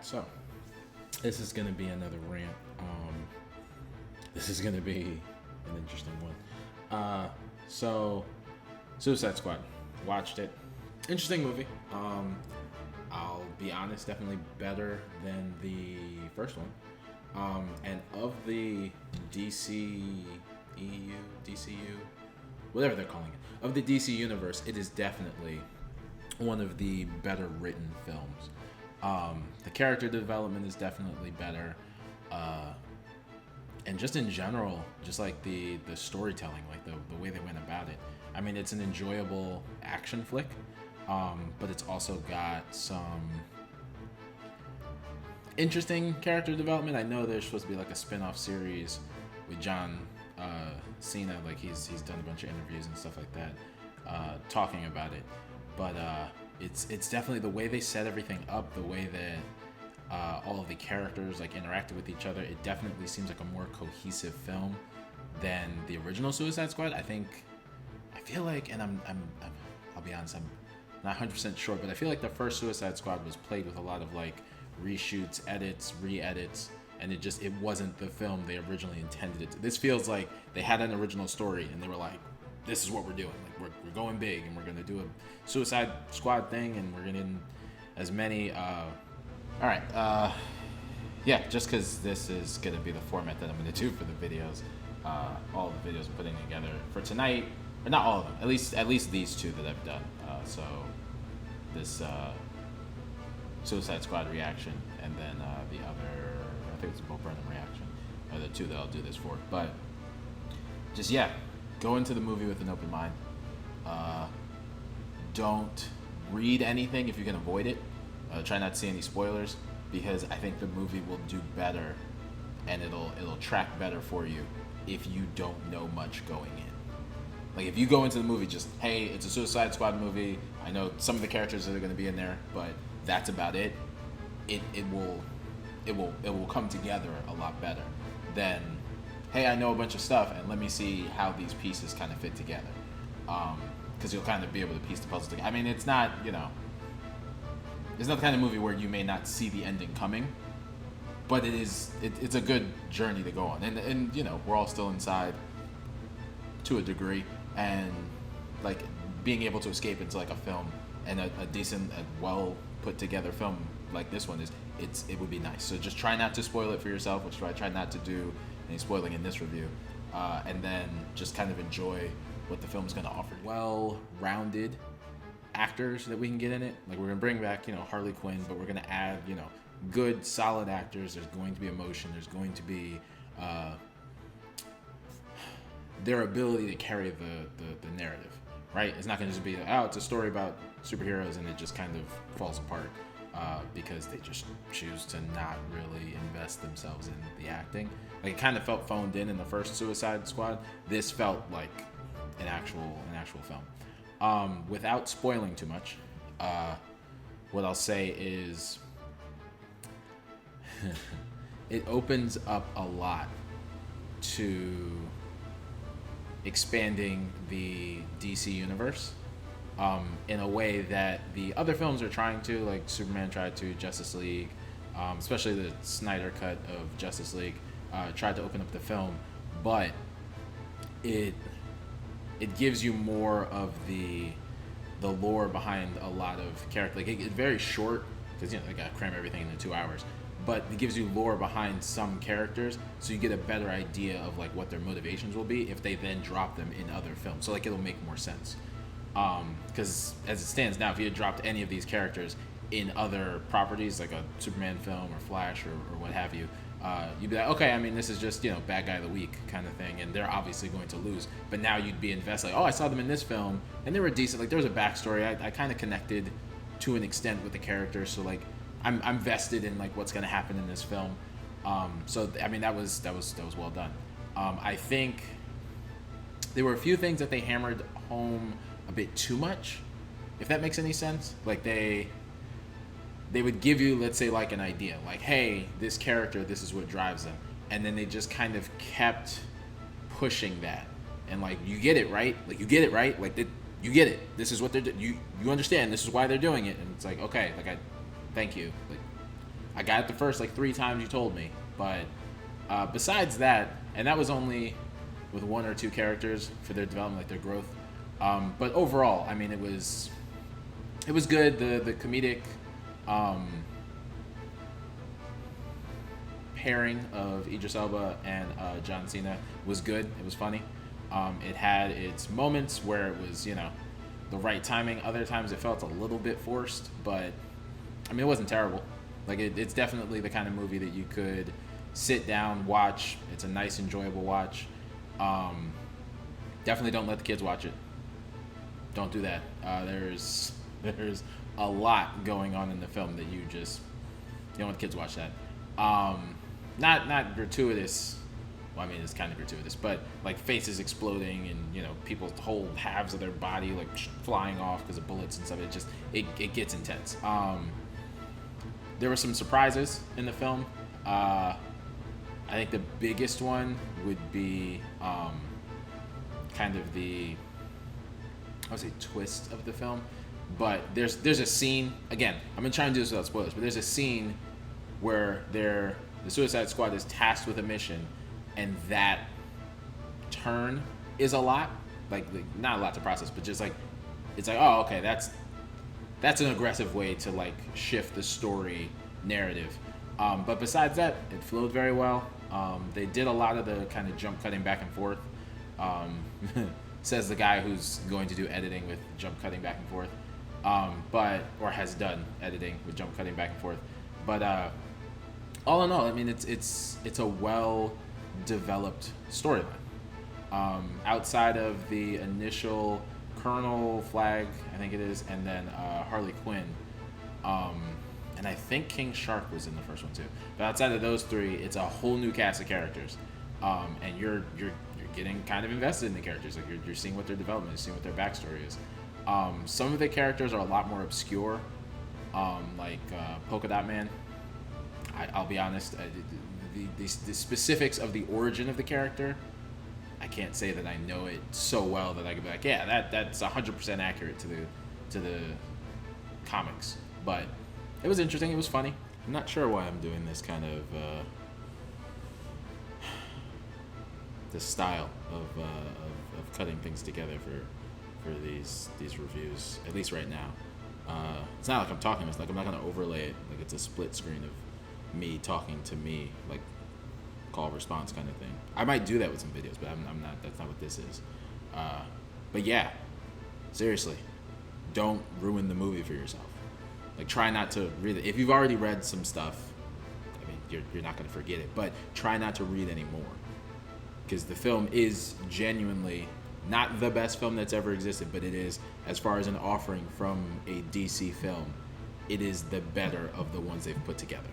So this is gonna be another rant. This is gonna be an interesting one. So Suicide Squad, watched it. Interesting movie. I'll be honest, definitely better than the first one. And of the DCU, whatever they're calling it, of the DC universe, it is definitely one of the better written films. The character development is definitely better, and just in general, just like the storytelling, like the way they went about it. I mean, it's an enjoyable action flick, but it's also got some interesting character development. I know there's supposed to be like a spin-off series with John Cena, like he's done a bunch of interviews and stuff like that, talking about it. But it's definitely the way they set everything up, the way that all of the characters like interacted with each other. It definitely seems like a more cohesive film than the original Suicide Squad. I feel like, and I'll be honest, I'm not 100% sure, but I feel like the first Suicide Squad was played with a lot of like reshoots, edits, re-edits, and it wasn't the film they originally intended it to. This feels like they had an original story and they were like, this is what we're doing. Like we're going big and we're gonna do a Suicide Squad thing and we're gonna as many. All right. Yeah, just because this is gonna be the format that I'm gonna do for the videos, all the videos I'm putting together for tonight, or not all of them. At least these two that I've done. So this Suicide Squad reaction, and then the other, I think it's a Bo Burnham reaction, are the two that I'll do this for. But just go into the movie with an open mind. Don't read anything if you can avoid it. Try not to see any spoilers, because I think the movie will do better and it'll track better for you if you don't know much going in. Like if you go into the movie just, hey, it's a Suicide Squad movie, I know some of the characters that are going to be in there, but that's about it. It will come together a lot better than, hey, I know a bunch of stuff and let me see how these pieces kind of fit together. Because you'll kind of be able to piece the puzzle together. I mean, it's not, it's not the kind of movie where you may not see the ending coming, but it's a good journey to go on. And we're all still inside to a degree, and like being able to escape into like a film and a decent, well put together film like this one it would be nice. So just try not to spoil it for yourself, which I try not to do any spoiling in this review, and then just kind of enjoy what the film's going to offer. Well-rounded actors that we can get in it. Like we're going to bring back, Harley Quinn, but we're going to add, good, solid actors. There's going to be emotion. There's going to be their ability to carry the narrative, right? It's not going to just be, it's a story about superheroes and it just kind of falls apart because they just choose to not really invest themselves in the acting. Like it kind of felt phoned in the first Suicide Squad. This felt like an actual film. Without spoiling too much, what I'll say is it opens up a lot to expanding the DC universe in a way that the other films are trying to, like Superman tried to, Justice League, especially the Snyder cut of Justice League, tried to open up the film, but it gives you more of the lore behind a lot of characters. Like it's very short because they gotta cram everything into 2 hours, but it gives you lore behind some characters, so you get a better idea of like what their motivations will be if they then drop them in other films. So like it'll make more sense. Because as it stands now, if you had dropped any of these characters in other properties, like a Superman film or Flash or what have you, you'd be like, okay, I mean, this is just, bad guy of the week kind of thing, and they're obviously going to lose. But now you'd be invested, like, oh, I saw them in this film, and they were decent. Like, there was a backstory. I kind of connected to an extent with the characters, so, like, I'm vested in, like, what's going to happen in this film. So, I mean, that was well done. I think there were a few things that they hammered home a bit too much, if that makes any sense. Like, they would give you, let's say, like an idea, like, hey, this character, this is what drives them, and then they just kind of kept pushing that, and like, you get it, right? Like, you get it, right? Like, you get it. This is what they're doing. You understand. This is why they're doing it, and it's like, okay, like, thank you. Like, I got it the first like 3 times you told me. But besides that, and that was only with 1 or 2 characters for their development, like their growth. But overall, I mean, it was good. The comedic pairing of Idris Elba and John Cena was good. It was funny. It had its moments where it was, the right timing. Other times it felt a little bit forced, but I mean, it wasn't terrible. Like it's definitely the kind of movie that you could sit down, watch. It's a nice, enjoyable watch. Definitely don't let the kids watch it. Don't do that. There's a lot going on in the film that you don't want the kids to watch that. Not gratuitous. Well, I mean, it's kind of gratuitous, but like faces exploding and people's whole halves of their body like flying off because of bullets and stuff. It gets intense. There were some surprises in the film. I think the biggest one would be kind of the twist of the film. But there's a scene, again, I'm gonna try and do this without spoilers, but there's a scene where the Suicide Squad is tasked with a mission, and that turn is a lot, like not a lot to process, but just like it's like, oh, okay, that's an aggressive way to like shift the story narrative. But besides that, it flowed very well. They did a lot of the kind of jump cutting back and forth. Says the guy who's going to do editing with jump cutting back and forth, or has done editing with jump cutting back and forth. But all in all, I mean, it's a well developed storyline. Outside of the initial Colonel Flag, I think it is, and then Harley Quinn, and I think King Shark was in the first one too. But outside of those 3, it's a whole new cast of characters, and you're getting kind of invested in the characters. Like you're seeing what their development is, seeing what their backstory is. Some of the characters are a lot more obscure, like Polka Dot Man. I'll be honest, the specifics of the origin of the character, I can't say that I know it so well that I can be like, yeah, that's 100% accurate to the comics. But it was interesting. It was funny. I'm not sure why I'm doing this kind of this style of cutting things together for these reviews, at least right now. It's not like I'm talking. It's like I'm not going to overlay it. Like it's a split screen of me talking to me, like call response kind of thing. I might do that with some videos, but I'm not. That's not what this is. But yeah, seriously, don't ruin the movie for yourself. Like try not to read it. If you've already read some stuff, I mean, you're not going to forget it. But try not to read any more, because the film is genuinely not the best film that's ever existed, but it is, as far as an offering from a DC film, it is the better of the ones they've put together.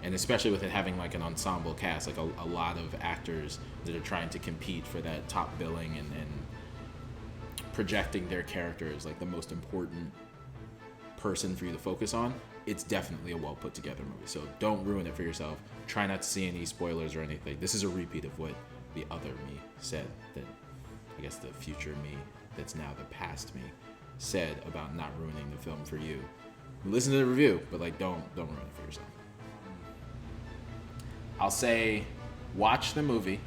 And especially with it having like an ensemble cast, like a lot of actors that are trying to compete for that top billing and projecting their character as like the most important person for you to focus on. It's definitely a well put together movie. So don't ruin it for yourself. Try not to see any spoilers or anything. This is a repeat of what the other me said, that I guess the future me that's now the past me said about not ruining the film for you. Listen to the review, but like don't ruin it for yourself. I'll say watch the movie.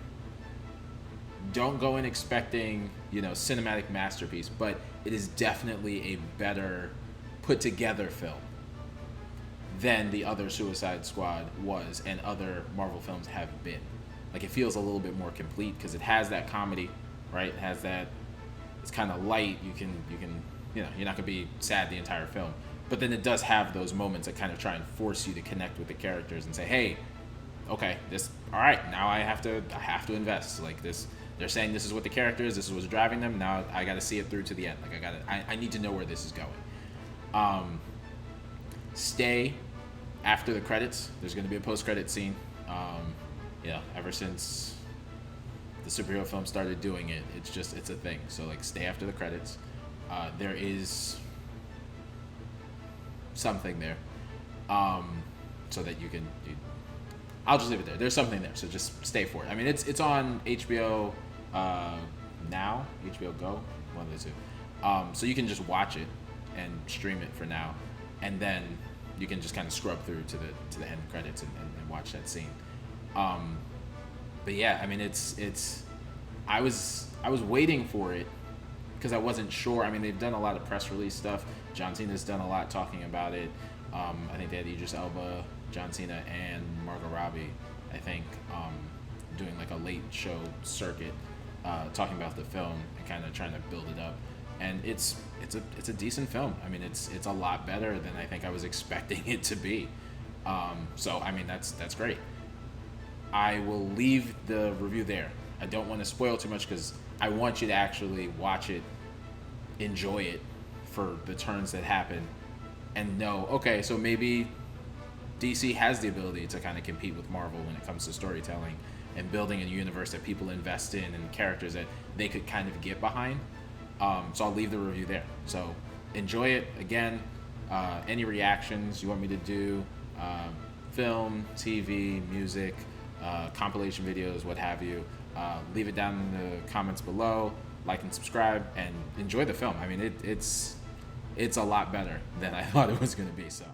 Don't go in expecting, cinematic masterpiece, but it is definitely a better put together film than the other Suicide Squad was and other Marvel films have been. Like it feels a little bit more complete because it has that comedy, right? It has that, it's kind of light. You can, you're not gonna be sad the entire film, but then it does have those moments that kind of try and force you to connect with the characters and say, hey, okay, all right, now I have to invest. Like this, they're saying this is what the character is, this is what's driving them. Now I got to see it through to the end. Like I need to know where this is going. Stay after the credits. There's going to be a post-credit scene. Ever since the superhero film started doing it, it's a thing. So like stay after the credits. There is something there, so that you can. I'll just leave it there. There's something there, so just stay for it. I mean, it's on HBO now, HBO Go, one of the two. So you can just watch it and stream it for now, and then you can just kind of scrub through to the end credits and watch that scene. But yeah, I mean, it's I was waiting for it because I wasn't sure. I mean, they've done a lot of press release stuff. John Cena's done a lot talking about it. I think they had Idris Elba, John Cena, and Margot Robbie, I think, doing like a late show circuit, talking about the film and kind of trying to build it up. And it's a decent film. I mean, it's a lot better than I think I was expecting it to be. So I mean, that's great. I will leave the review there. I don't want to spoil too much because I want you to actually watch it, enjoy it for the turns that happen, and know, okay, so maybe DC has the ability to kind of compete with Marvel when it comes to storytelling and building a universe that people invest in and characters that they could kind of get behind. So I'll leave the review there. So enjoy it. Again, any reactions you want me to do, film, TV, music, compilation videos, what have you, leave it down in the comments below. Like and subscribe, and enjoy the film. I mean, it's a lot better than I thought it was going to be. So